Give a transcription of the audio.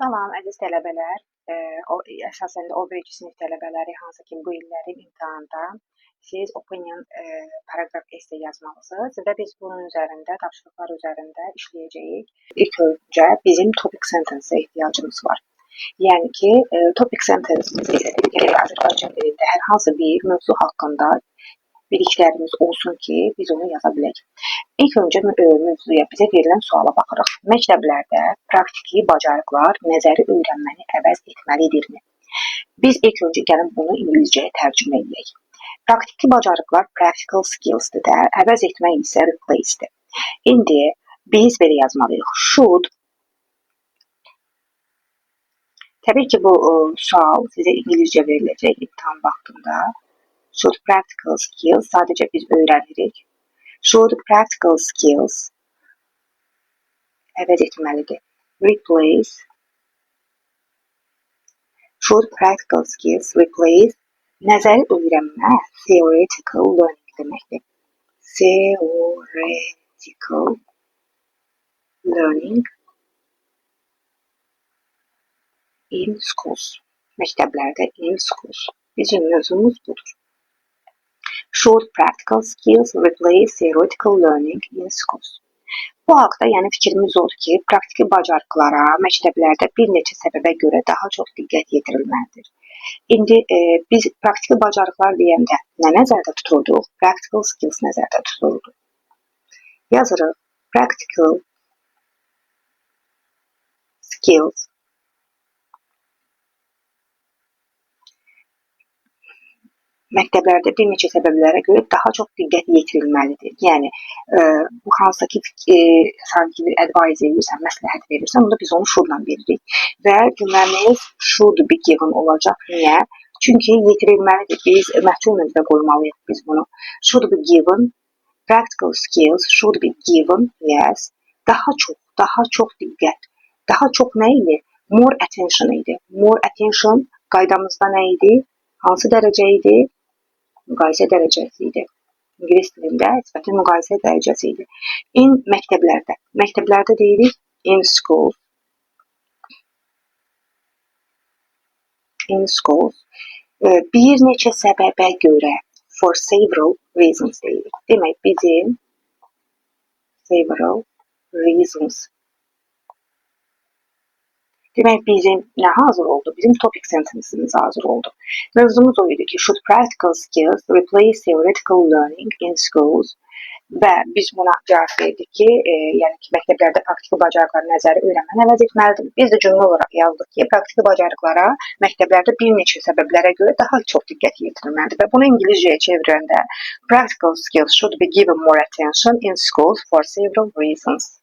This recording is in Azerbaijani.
Salam, əziz tələbələr. Əsasən də o birinci sinif tələbələri, hansı ki, bu illərin imtahanda siz opinion paragraf essay yazmalısınız və biz bunun üzərində, tapşırıqlar üzərində işləyəcəyik. İlk öncə bizim topic sentence-ə ehtiyacımız var. Yəni ki, topic sentence isə Azərbaycan dilində hər hansı bir mövzu haqqında biliklərimiz olsun ki, biz onu yaza bilək. İlk öncə mövzuya bizə verilən suala baxırıq. Məktəblərdə praktiki bacarıqlar nəzəri öyrənməni əvəz etməlidirmi? Biz ilk öncə gəlin bunu ingiliscəyə tərcümə edək. Praktiki bacarıqlar practical skills-dir də, əvəz etmək isə replace-dir. İndi biz belə yazmalıyıq. Should. Təbii ki, bu sual sizə ingiliscə veriləcək imtahan vaxtında. Should practical skills, sadəcə biz öyrənirik. Should practical skills əvəz etməlidir. Replace. Should practical skills replace nəzəri öyrənmə theoretical learning deməkdir. Theoretical learning in schools. Məktəblərdə in schools. Bizim mövzumuz budur. Should practical skills replace theoretical learning in schools. Bu haqda yəni fikrimiz odur ki, praktiki bacarıqlara məktəblərdə bir neçə səbəbə görə daha çox diqqət yetirilməlidir. İndi biz praktiki bacarıqlar deyəndə nə nəzərdə tutulduq? Practical skills nəzərdə tutuldu. Yazırıq. Practical skills məktəblərdə bir neçə səbəblərə görə daha çox diqqət yetirilməlidir. Yəni, bu hansısa ki, sanki bir advise edirsən, məsləhət verirsən, onda biz onu should-la veririk. Və cümləmiz should be given olacaq. Niyə? Çünki yetirilməlidir. Biz məhsul növdə qoymalıyıq biz bunu. Should be given, practical skills should be given, yes. Daha çox diqqət. Daha çox nə idi? More attention idi. More attention qaydamızda nə idi? Hansı dərəcə idi? Müqayisə dərəcəsi idi. İngilis dilində nisbətən müqayisə dərəcəsi idi. In məktəblərdə. Məktəblərdə deyirik in school. In schools. Bir neçə səbəbə görə for several reasons deyirik. Demək bizim several reasons. Demək bizim nə hazır oldu? Bizim topic sentence'imiz hazır oldu. Mövzumuz o idi ki, should practical skills replace theoretical learning in schools? Və biz buna cavab verdik ki, yəni ki, məktəblərdə praktiki bacarıqlar nəzəri öyrənməni əvəz etməlidir. Biz də cümlə olaraq yazdıq ki, praktiki bacarıqlara məktəblərdə bir neçə səbəblərə görə daha çox diqqət yetirilməlidir. Və bunu ingiliscəyə çevirəndə practical skills should be given more attention in schools for several reasons.